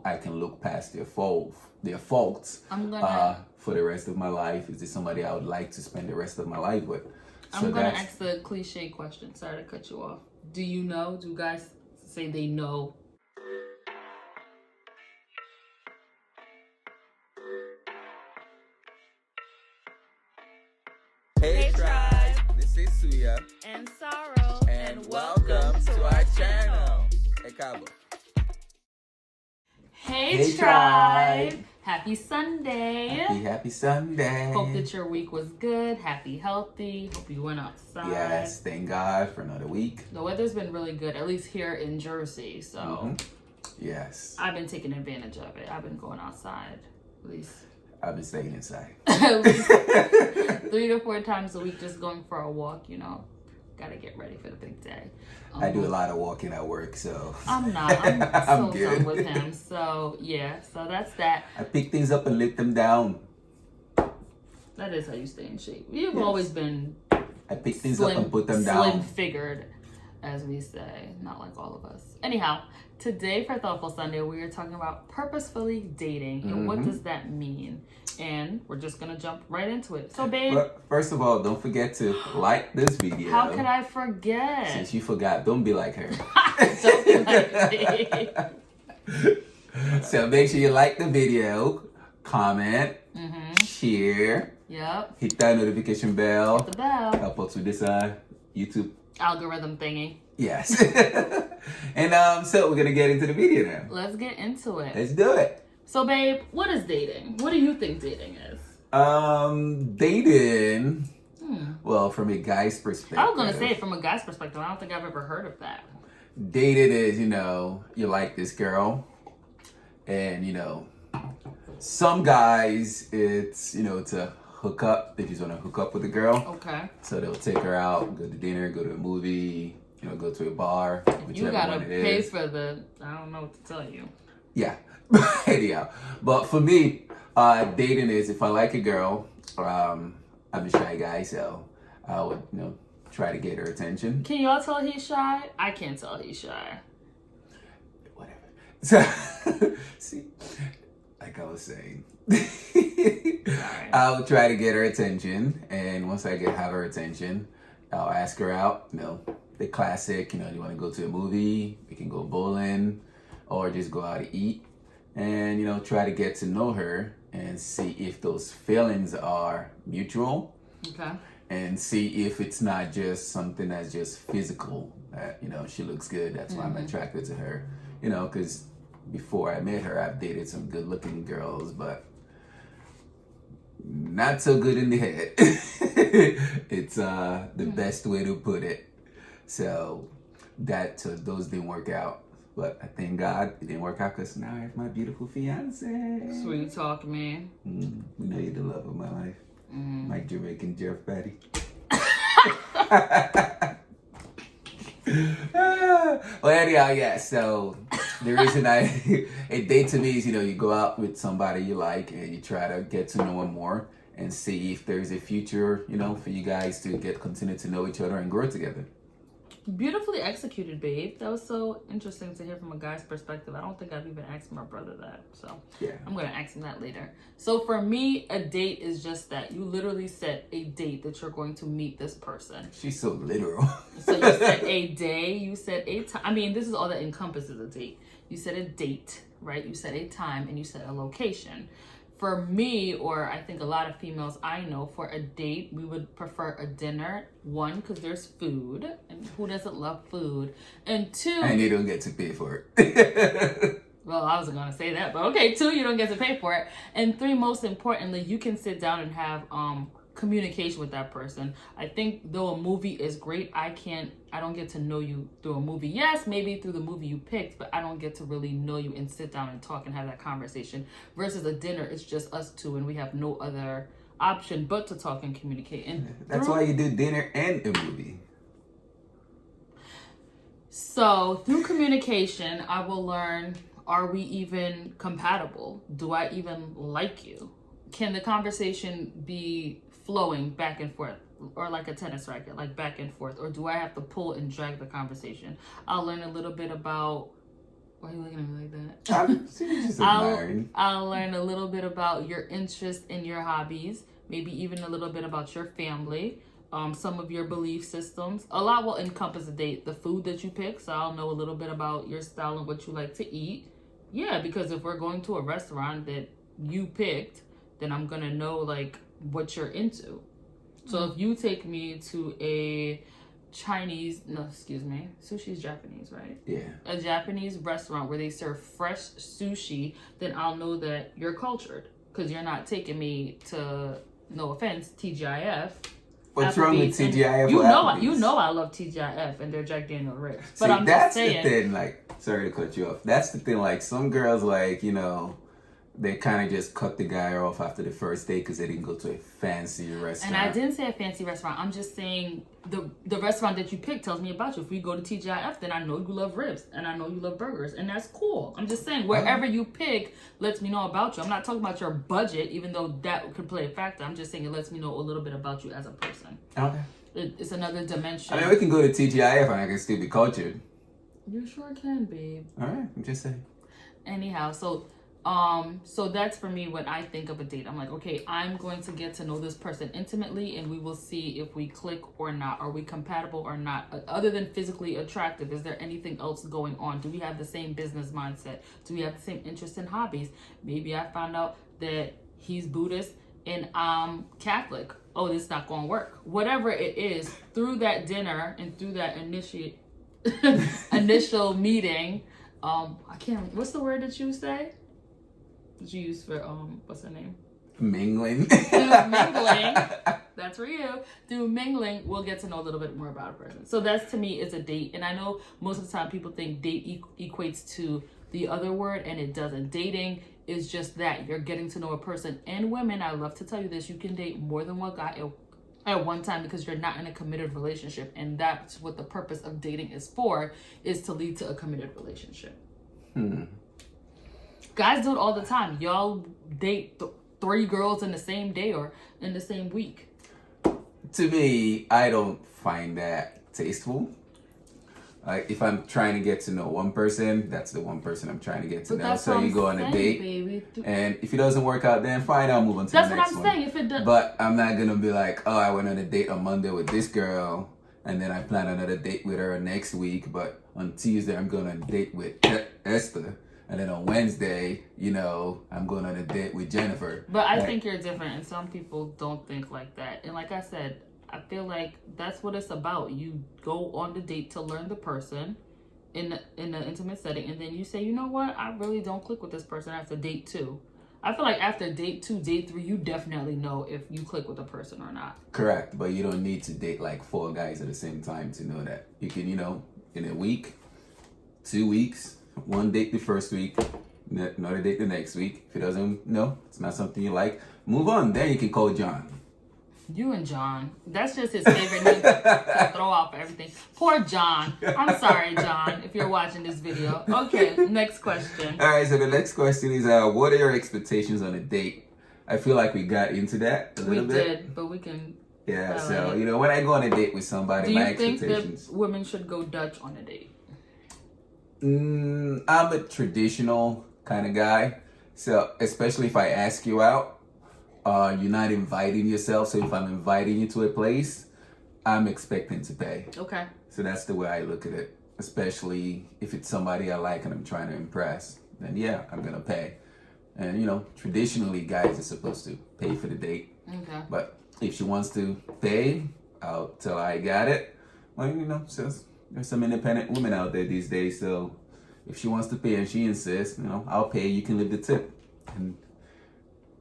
I can look past their faults for the rest of my life. Is this somebody I would like to spend the rest of my life with? I'm gonna ask the cliche question. Sorry to cut you off. Do you know? Do guys say they know? Hey tribe, this is Suya and Sorrow, and welcome to our channel. Hey Cabo. Hey tribe. Happy Sunday. Happy Sunday. Hope that your week was good, happy, healthy. Hope you went outside. Yes, thank God for another week. The weather's been really good, at least here in Jersey. So yes, I've been taking advantage of it. I've been going outside at least. I've been staying inside. At least 3 to 4 times a week, just going for a walk, you know. Gotta get ready for the big day. I do a lot of walking at work, so I'm not. I'm so good. done with him. So yeah, so that's that. I pick things up and let them down. That is how you stay in shape. You've always been I pick things up and put them down. Slim figured, as we say, not like all of us. Anyhow, today for Thoughtful Sunday, we are talking about purposefully dating and what does that mean? And we're just gonna jump right into it. So, babe. But first of all, don't forget to like this video. How could I forget? Since you forgot, don't be like her. Don't be like me. So make sure you like the video, comment, share. Yep. Hit that notification bell. Hit the bell. Help us with this YouTube Algorithm thingy. Yes. And so we're gonna get into the video now. Let's get into it. Let's do it. So, babe, what is dating? What do you think dating is? Dating. Well, from a guy's perspective. I was gonna say from a guy's perspective. I don't think I've ever heard of that. Dating is, you like this girl, and some guys, it's to hook up. They just want to hook up with a girl. Okay. So they'll take her out, go to dinner, go to a movie, go to a bar. You gotta pay for the. I don't know what to tell you. Yeah. Anyhow, but for me, dating is if I like a girl, I'm a shy guy, so I would try to get her attention. Can y'all tell he's shy? I can't tell he's shy. Whatever. So see, like I was saying, I'll try to get her attention, and once I have her attention, I'll ask her out. The classic. You want to go to a movie? We can go bowling, or just go out to eat. And try to get to know her and see if those feelings are mutual. Okay. And see if it's not just something that's just physical. That she looks good. That's why I'm attracted to her. Because before I met her, I've dated some good-looking girls, but not so good in the head. It's the best way to put it. So those didn't work out. But I thank God it didn't work out because now I have my beautiful fiance. Sweet talk, man. You're the love of my life. My Jamaican Jeff Patty. Well, anyhow, yeah. So the reason a date to me is, you go out with somebody you like and you try to get to know them more and see if there's a future, for you guys to continue to know each other and grow together. Beautifully executed, babe. That was so interesting to hear from a guy's perspective. I don't think I've even asked my brother that. So yeah. I'm going to ask him that later. So for me, a date is just that. You literally set a date that you're going to meet this person. She's so literal. So you set a day, you set a time. I mean, this is all that encompasses a date. You set a date, right? You set a time and you set a location. For me, or I think a lot of females I know, for a date, we would prefer a dinner. 1, because there's food, and who doesn't love food? And 2, and you don't get to pay for it. Well, I wasn't gonna say that, but okay. 2, you don't get to pay for it, and 3, most importantly, you can sit down and have communication with that person. I think though a movie is great, I don't get to know you through a movie. Yes, maybe through the movie you picked, but I don't get to really know you and sit down and talk and have that conversation. Versus a dinner, it's just us two and we have no other option but to talk and communicate. And that's why you do dinner and a movie. So through communication, I will learn, are we even compatible? Do I even like you? Can the conversation be flowing back and forth, or like a tennis racket, like back and forth? Or do I have to pull and drag the conversation? I'll learn a little bit about Why are you looking at me like that? I'm just admiring. I'll learn a little bit about your interest in your hobbies, maybe even a little bit about your family, some of your belief systems. A lot will encompass a date. The food that you pick, so I'll know a little bit about your style and what you like to eat. Yeah, because if we're going to a restaurant that you picked, then I'm gonna know like what you're into. So if you take me to a sushi's Japanese, right? Yeah. A Japanese restaurant where they serve fresh sushi, then I'll know that you're cultured because you're not taking me to, no offense, TGIF. What's wrong with TGIF? You know I love TGIF and their Jack Daniel ribs. But See, I'm that's just saying. the thing. Like, sorry to cut you off. That's the thing. Like, some girls, like, you know, they kind of just cut the guy off after the first date because they didn't go to a fancy restaurant. And I didn't say a fancy restaurant. I'm just saying the restaurant that you pick tells me about you. If we go to TGIF, then I know you love ribs and I know you love burgers, and that's cool. I'm just saying wherever you pick lets me know about you. I'm not talking about your budget, even though that could play a factor. I'm just saying it lets me know a little bit about you as a person. Okay. It's another dimension. I mean, we can go to TGIF and I can still be cultured. You sure can, babe. All right, I'm just saying. Anyhow, so that's for me when I think of a date. I'm like, okay, I'm going to get to know this person intimately, and we will see if we click or not. Are we compatible or not? Other than physically attractive, is there anything else going on? Do we have the same business mindset? Do we have the same interest in hobbies? Maybe I found out that he's Buddhist and I'm Catholic. Oh, this is not going to work. Whatever it is, through that dinner and through that initial meeting, what's the word that you say? That you use for what's her name? Mingling. Through mingling, that's for you. Through mingling, we'll get to know a little bit more about a person. So that's, to me, is a date. And I know most of the time people think date equates to the other word, and it doesn't. Dating is just that. You're getting to know a person. And women, I love to tell you this, you can date more than one guy at one time because you're not in a committed relationship. And that's what the purpose of dating is for, is to lead to a committed relationship. Guys do it all the time. Y'all date 3 girls in the same day or in the same week. To me, I don't find that tasteful. Like, if I'm trying to get to know one person, that's the one person I'm trying to get to know. So you go on a date, baby. and if it doesn't work out, then fine, I'll move on to the next one. That's what I'm saying. If it does, but I'm not gonna be like, oh, I went on a date on Monday with this girl, and then I plan another date with her next week. But on Tuesday, I'm going on a date with Esther. And then on Wednesday, you know, I'm going on a date with Jennifer. But I think you're different, and some people don't think like that. And like I said, I feel like that's what it's about. You go on the date to learn the person in an intimate setting, and then you say, you know what, I really don't click with this person after date 2. I feel like after date 2, date 3, you definitely know if you click with a person or not. Correct, but you don't need to date like 4 guys at the same time to know that. You can, you know, in a week, 2 weeks, one date the first week, another date the next week. If it doesn't, it's not something you like, move on. Then you can call John. You and John. That's just his favorite name to throw out for everything. Poor John. I'm sorry, John, if you're watching this video. Okay, next question. All right, so the next question is, what are your expectations on a date? I feel like we got into that a little bit. We did, but we can... Yeah, so, you know, when I go on a date with somebody, my expectations... Do you think that women should go Dutch on a date? I'm a traditional kind of guy. So, especially if I ask you out, you're not inviting yourself. So if I'm inviting you to a place, I'm expecting to pay. Okay. So that's the way I look at it. Especially if it's somebody I like and I'm trying to impress, then yeah, I'm going to pay. And, you know, traditionally guys are supposed to pay for the date. Okay. But if she wants to pay, I'll tell her I got it. Well, you know, so there's some independent women out there these days, so if she wants to pay and she insists, you know, I'll pay, you can leave the tip. And,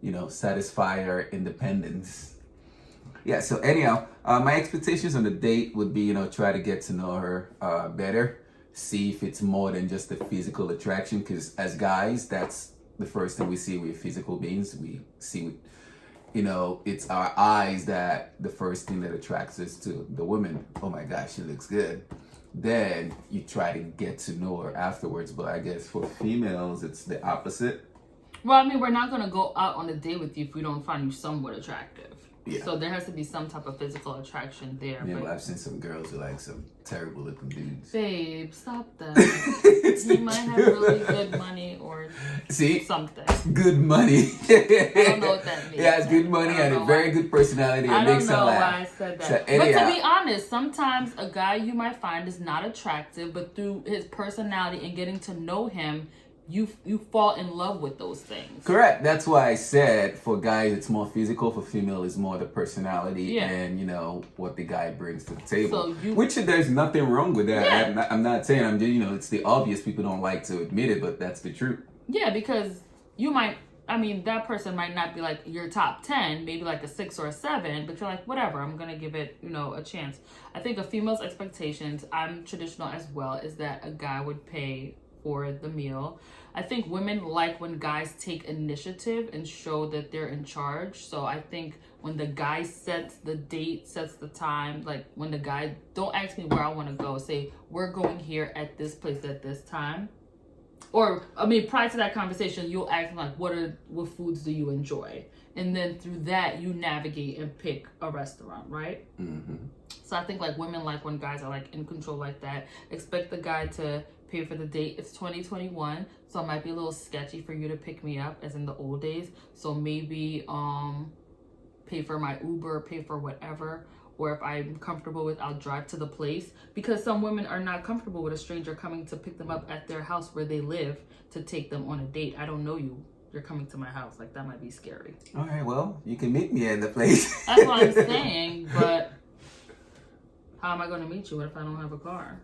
you know, satisfy her independence. Yeah, so anyhow, my expectations on the date would be, you know, try to get to know her better. See if it's more than just the physical attraction, because as guys, that's the first thing we see. We're physical beings. We see, you know, it's our eyes that the first thing that attracts us to the woman. Oh my gosh, she looks good. Then you try to get to know her afterwards. But I guess for females, it's the opposite. Well, I mean, we're not going to go out on a date with you if we don't find you somewhat attractive. Yeah. So there has to be some type of physical attraction there. Yeah, but but I've seen some girls who like some terrible looking dudes. babe, stop that. He might have really good money or See? something. Good money. I don't know what that means. Yeah, it's good money and a very good personality. I It don't makes her know laugh. why I said that. So, But anyhow, to be honest, sometimes a guy you might find is not attractive, but through his personality and getting to know him, you fall in love with those things. correct. That's why I said for guys it's more physical, for female it's more the personality Yeah. and what the guy brings to the table. So Which there's nothing wrong with that. Yeah. I'm not saying I'm just it's the obvious. People don't like to admit it, but that's the truth. Yeah, because you might, that person might not be like your top 10, maybe like a 6 or a 7, but you're like, whatever, I'm going to give it, a chance. I think a female's expectations, I'm traditional as well, is that a guy would pay for the meal. I think women like when guys take initiative and show that they're in charge. So I think when the guy sets the date, sets the time, like when the guy, don't ask me where I want to go, say, we're going here at this place at this time. Or, prior to that conversation, you'll ask them, like, what foods do you enjoy? And then through that, you navigate and pick a restaurant, right? Mm-hmm. So I think, like, women like when guys are, like, in control like that. Expect the guy to pay for the date. It's 2021, so it might be a little sketchy for you to pick me up, as in the old days. So maybe pay for my Uber, pay for whatever. Or if I'm comfortable with, I'll drive to the place. Because some women are not comfortable with a stranger coming to pick them up at their house where they live to take them on a date. I don't know you. You're coming to my house. Like, that might be scary. All right, well, you can meet me at the place. That's what I'm saying, but how am I going to meet you if I don't have a car?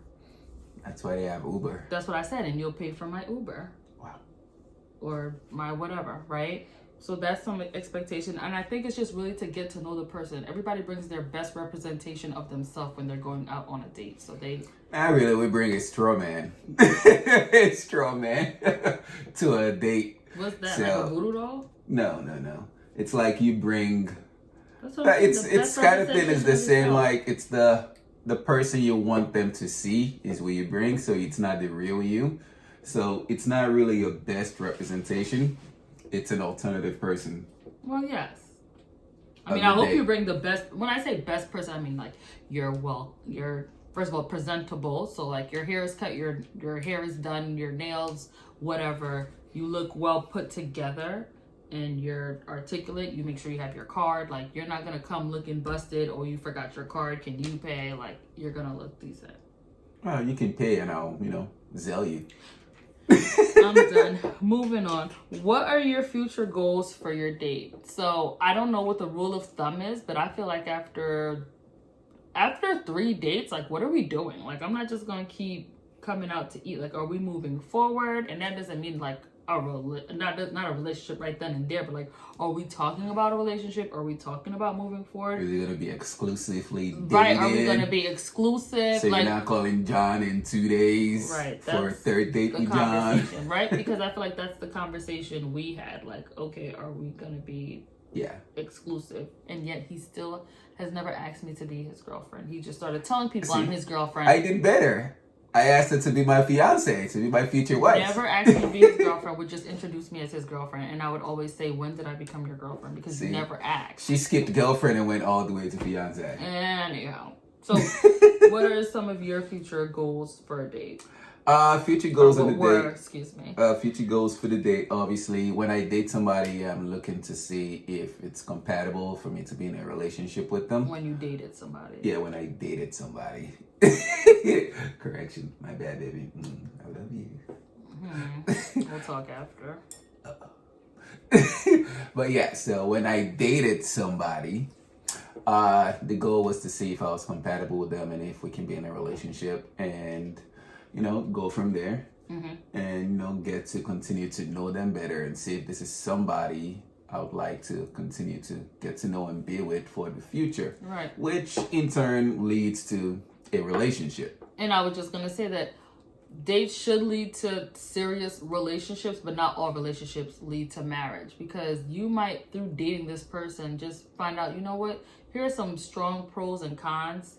That's why they have Uber. That's what I said, and you'll pay for my Uber. Wow. Or my whatever, right? So that's some expectation. And I think it's just really to get to know the person. Everybody brings their best representation of themselves when they're going out on a date. So we bring a straw man. Straw man to a date. What's that, like a voodoo doll? No. It's like you bring... That's what I'm saying, the It's best kind of thing. It's the representation same, of like, it's the person you want them to see is what you bring. So it's not the real you. So it's not really your best representation. It's an alternative person. Well, yes. Of I the hope day. you bring the best. When I say best person, I mean like you're first of all presentable. So like your hair is cut, your hair is done, your nails, whatever. You look well put together, and you're articulate. You make sure you have your card. Like you're not gonna come looking busted, or you forgot your card. Can you pay? Like you're gonna look decent. Well, you can pay and I'll Zelle you. I'm done. Moving on. What are your future goals for your date? So I don't know what the rule of thumb is, but I feel like after 3 dates, like what are we doing? Like I'm not just gonna keep coming out to eat. Like are we moving forward? And that doesn't mean like not a relationship right then and there, but like are we talking about a relationship? Are we talking about moving forward? Is it gonna be exclusively dating? Right? Are we gonna be exclusive? So like, you're not calling John in 2 days right, for a third date with John? conversation, right? Because I feel like that's the conversation we had. Like, okay, are we gonna be exclusive? And yet he still has never asked me to be his girlfriend. He just started telling people I'm his girlfriend. I did better. I asked her to be my fiance, to be my future wife. Never asked me to be his girlfriend, would just introduce me as his girlfriend. And I would always say, when did I become your girlfriend? Because you never asked. She skipped girlfriend and went all the way to fiance. Anyhow. So, what are some of your future goals for a date? Future goals on the date. Excuse me. Future goals for the date. Obviously, when I date somebody, I'm looking to see if it's compatible for me to be in a relationship with them. When you dated somebody. Yeah, when I dated somebody. Correction, my bad, baby. I love you. We'll talk after. But yeah, so when I dated somebody, the goal was to see if I was compatible with them and if we can be in a relationship and go from there. And get to continue to know them better and see if this is somebody I would like to continue to get to know and be with for the future. Right. Which in turn leads to a relationship. And I was just going to say that dates should lead to serious relationships, but not all relationships lead to marriage. Because you might, through dating this person, just find out, you know what, here are some strong pros and cons.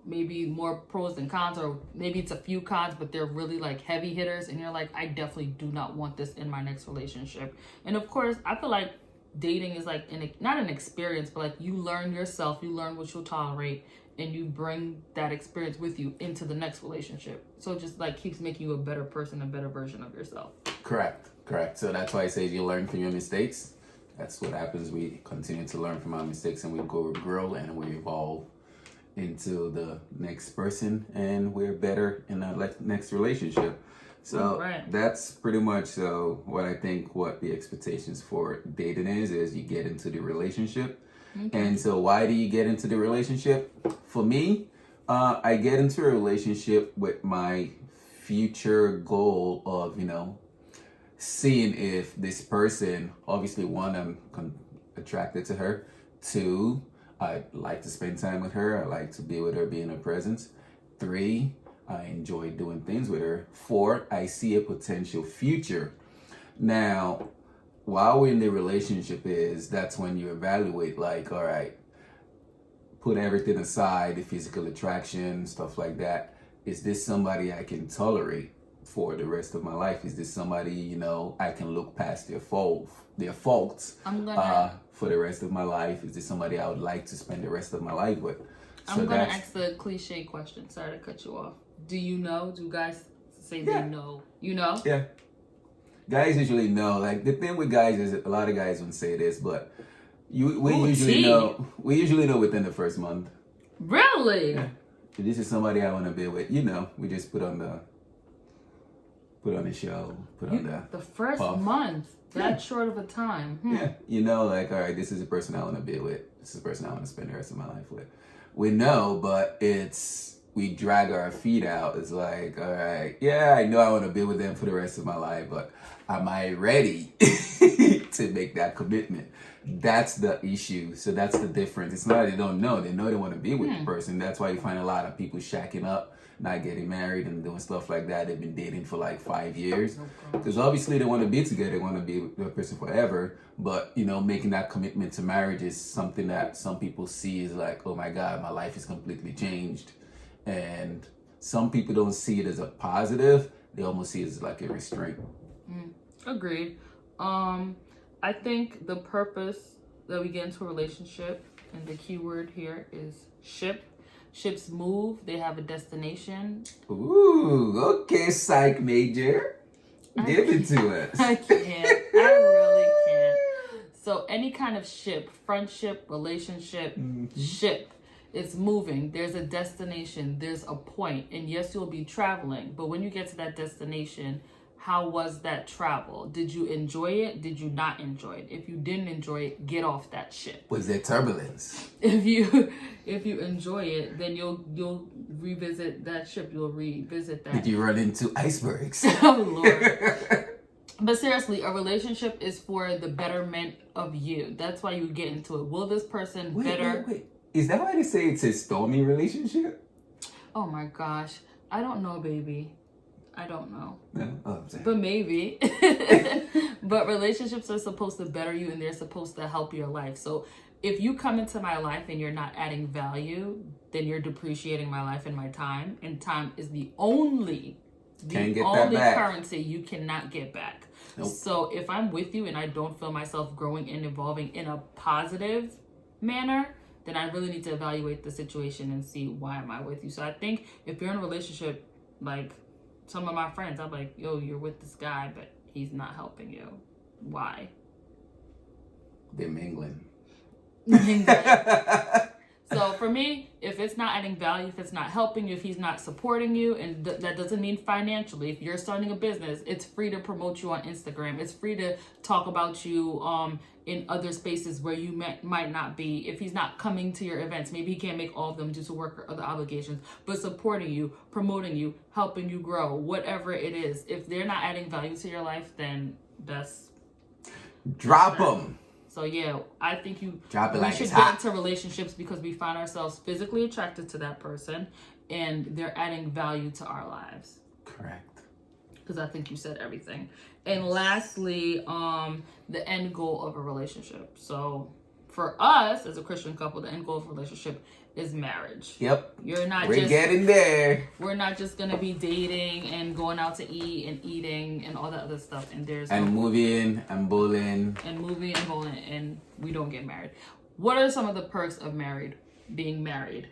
Maybe more pros than cons, or maybe it's a few cons, but they're really like heavy hitters. And you're like, I definitely do not want this in my next relationship. And of course, I feel like dating is like not an experience, but like you learn yourself, you learn what you'll tolerate, and you bring that experience with you into the next relationship. So it just like keeps making you a better person, a better version of yourself. Correct. So that's why I say you learn from your mistakes. That's what happens. We continue to learn from our mistakes, and we grow and we evolve into the next person, and we're better in the next relationship. So that's pretty much what I think what the expectations for dating is you get into the relationship. Okay. And so why do you get into the relationship? For me, I get into a relationship with my future goal of, seeing if this person, obviously one, I'm attracted to her. Two, I like to spend time with her. I like to be with her, be in her presence. 3, I enjoy doing things with her. 4, I see a potential future. Now, while we're in the relationship that's when you evaluate, like, all right, put everything aside, the physical attraction, stuff like that. Is this somebody I can tolerate for the rest of my life? Is this somebody, I can look past their faults for the rest of my life? Is this somebody I would like to spend the rest of my life with? I'm going to ask the cliche question. Sorry to cut you off. Do you know? Do guys say they know? You know? Yeah. Guys usually know. Like, the thing with guys is a lot of guys wouldn't say this, but we usually know. We usually know within the first month. Really? Yeah. If this is somebody I want to be with, we just put on the show, the first month. That short of a time. Yeah. Like, all right, this is the person I want to be with. This is the person I want to spend the rest of my life with. We know, but we drag our feet out. It's like, all right, yeah, I know I want to be with them for the rest of my life, but am I ready to make that commitment? That's the issue. So that's the difference. It's not that they don't know. They know they want to be with the person. That's why you find a lot of people shacking up, not getting married and doing stuff like that. They've been dating for like 5 years. Because obviously they want to be together. They want to be with the person forever. But, making that commitment to marriage is something that some people see as like, oh my God, my life is completely changed. And some people don't see it as a positive. They almost see it as like a restraint. Agreed. I think the purpose that we get into a relationship, and the key word here is ship. Ships move. They have a destination. Ooh, okay, psych major. Give it to us. I can't. I really can't. So any kind of ship, friendship, relationship, ship, it's moving. There's a destination. There's a point. And yes, you'll be traveling. But when you get to that destination, how was that travel? Did you enjoy it? Did you not enjoy it? If you didn't enjoy it, get off that ship. Was there turbulence? If you enjoy it, then you'll revisit that ship. You'll revisit that. Did you run into icebergs? Oh Lord. But seriously, a relationship is for the betterment of you. That's why you get into it. Will this person Wait. Is that why they say it's a stormy relationship? Oh my gosh. I don't know, baby. I don't know. No? Oh, I'm saying. But maybe. But relationships are supposed to better you, and they're supposed to help your life. So if you come into my life and you're not adding value, then you're depreciating my life and my time. And time is the only currency you cannot get back. Nope. So if I'm with you and I don't feel myself growing and evolving in a positive manner, then I really need to evaluate the situation and see why am I with you. So I think if you're in a relationship, like some of my friends, I'm like, yo, you're with this guy, but he's not helping you. Why? They're mingling. So for me, if it's not adding value, if it's not helping you, if he's not supporting you, and that doesn't mean financially. If you're starting a business, it's free to promote you on Instagram. It's free to talk about you in other spaces where you might not be. If he's not coming to your events, maybe he can't make all of them due to work or other obligations, but supporting you, promoting you, helping you grow, whatever it is. If they're not adding value to your life, then that's... Drop them. So yeah, I think we like should get into relationships because we find ourselves physically attracted to that person and they're adding value to our lives. Correct. Because I think you said everything. And lastly, the end goal of a relationship. So for us as a Christian couple, the end goal of a relationship is marriage. Yep. We're getting there. We're not just gonna be dating and going out to eat and eating and all that other stuff. And moving and bowling. And we don't get married. What are some of the perks of being married?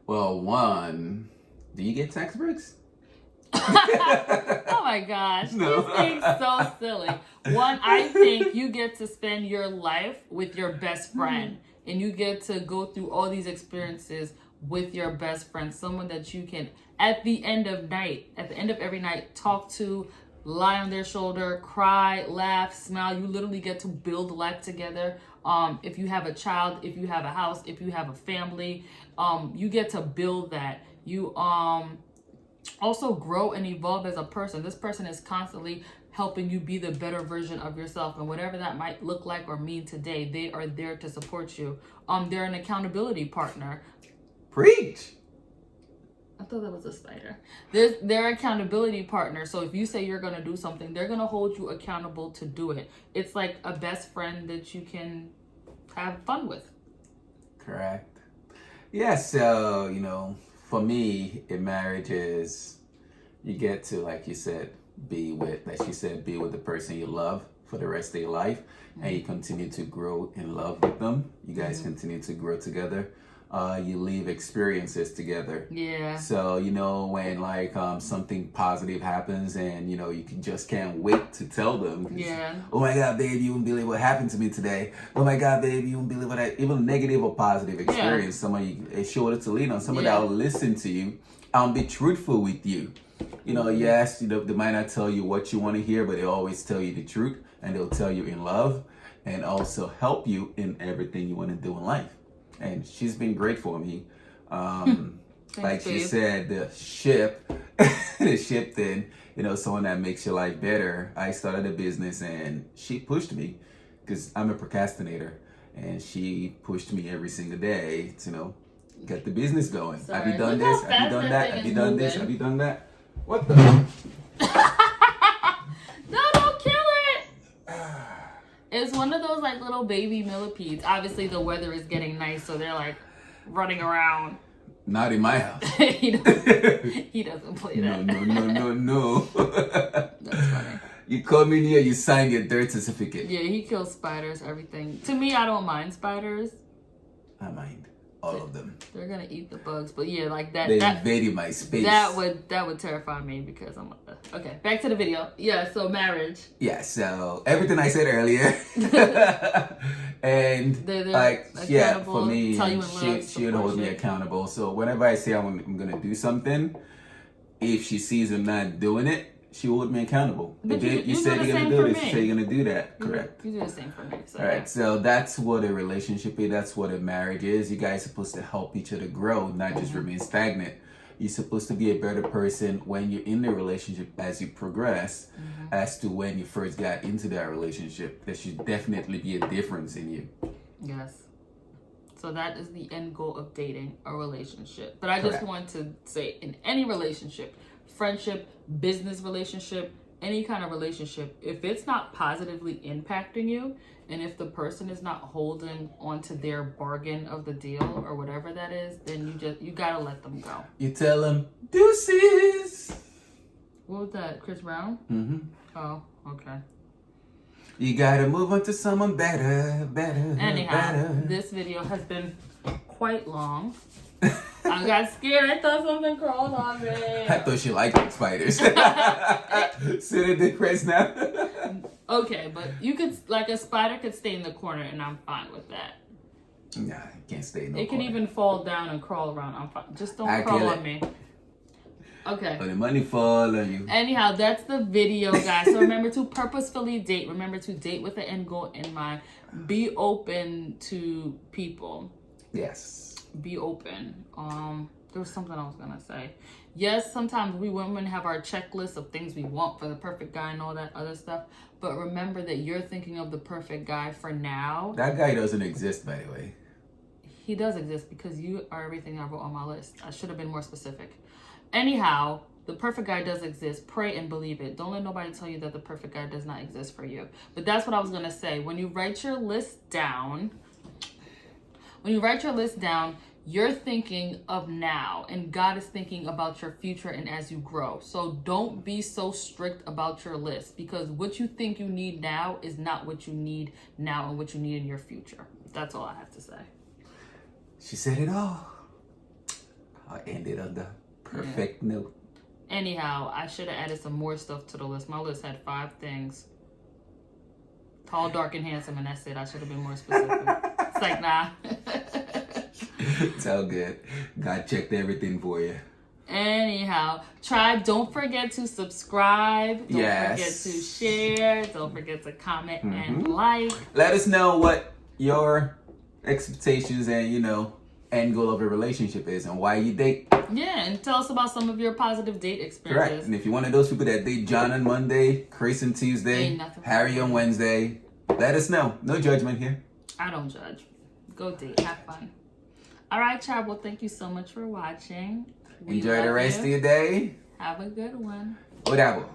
Well, one, do you get tax breaks? Oh my gosh, No. This thing's so silly. One, I think you get to spend your life with your best friend, and you get to go through all these experiences with your best friend, someone that you can, at the end of every night, talk to, lie on their shoulder, cry, laugh, smile. You literally get to build life together. If you have a child, if you have a house, if you have a family, you get to build that. You also grow and evolve as a person. This person is constantly helping you be the better version of yourself, and whatever that might look like or mean today, they are there to support you. They're an accountability partner. Preach. I thought that was a spider. They're accountability partner. So if you say you're gonna do something, they're gonna hold you accountable to do it. It's like a best friend that you can have fun with. Correct. Yeah, so, for me, in marriage is you get to, like you said, be with the person you love for the rest of your life, and you continue to grow in love with them. You guys continue to grow together. You live experiences together. Yeah. So, when something positive happens and, just can't wait to tell them. Yeah. Oh my God, babe, you won't believe what happened to me today. Oh my God, babe, you won't believe even negative or positive experience. Someone a shoulder to lean on, someone that will listen to you, be truthful with you. Yes, they might not tell you what you want to hear, but they always tell you the truth, and they'll tell you in love and also help you in everything you want to do in life. And she's been great for me. Like she said, the ship thing, someone that makes your life better. I started a business and she pushed me because I'm a procrastinator, and she pushed me every single day to, get the business going. Sorry. Have you done this? Have you done that? Have you done this? Have you done that? What the? No, don't kill it. It's one of those like little baby millipedes. Obviously, the weather is getting nice, so they're like running around. Not in my house. He doesn't play that. No. That's funny. You come in here, you sign your dirt certificate. Yeah, he kills spiders, everything. To me, I don't mind spiders. I mind all of them. They're gonna eat the bugs, but yeah, like that. They invaded my space. That would terrify me because I'm okay. Back to the video. Yeah, so marriage. Yeah, so everything I said earlier, and they're for me, tell you in love, she would hold me accountable. So whenever I say I'm gonna do something, if she sees I'm not doing it, she will hold me accountable. But you said you're gonna do this. You said you're gonna do that. Correct. You do the same for me. So all right. So that's what a relationship is. That's what a marriage is. You guys are supposed to help each other grow, not just remain stagnant. You're supposed to be a better person when you're in the relationship as you progress, as to when you first got into that relationship. There should definitely be a difference in you. Yes. So that is the end goal of dating, a relationship. But I just want to say, in any relationship, friendship, business relationship, any kind of relationship, if it's not positively impacting you, and if the person is not holding onto their bargain of the deal or whatever that is, then you gotta let them go. You tell them deuces. What was that, Chris Brown? Oh, okay. You gotta move on to someone better. Anyhow, this video has been quite long. I got scared. I thought something crawled on me. I thought she liked spiders. Sit depressed now. Okay, but you could, like, a spider could stay in the corner, and I'm fine with that. Nah, I can't stay in no It can corner. even fall down and crawl around. I'm fine. Just don't crawl on me. Okay. When the money fall on you. Anyhow, that's the video, guys. So remember to purposefully date. Remember to date with the end goal in mind. Be open to people. Yes. Be open. There was something I was gonna say. Yes, sometimes we women have our checklist of things we want for the perfect guy and all that other stuff. But remember that you're thinking of the perfect guy for now. That guy doesn't exist, by the way. He does exist because you are everything I wrote on my list. I should have been more specific. Anyhow, the perfect guy does exist. Pray and believe it. Don't let nobody tell you that the perfect guy does not exist for you. But that's what I was gonna say. When you write your list down, when you write your list down, you're thinking of now, and God is thinking about your future and as you grow. So don't be so strict about your list, because what you think you need now is not what you need now and what you need in your future. That's all I have to say. She said it all. I ended on the perfect note. Anyhow, I should have added some more stuff to the list. My list had 5 things. Tall, dark, and handsome, and that's it. I should have been more specific. It's like, nah. It's all good. God checked everything for you. Anyhow, tribe, don't forget to subscribe. Don't forget to share. Don't forget to comment and like. Let us know what your expectations and, end goal of a relationship is and why you date. Yeah, and tell us about some of your positive date experiences. Right. And if you're one of those people that date John on Monday, Chris on Tuesday, Harry on Wednesday, let us know. No judgment here. I don't judge. Go date. Have fun. All right, child. Well, thank you so much for watching. Enjoy the rest of your day. Have a good one. Whatever.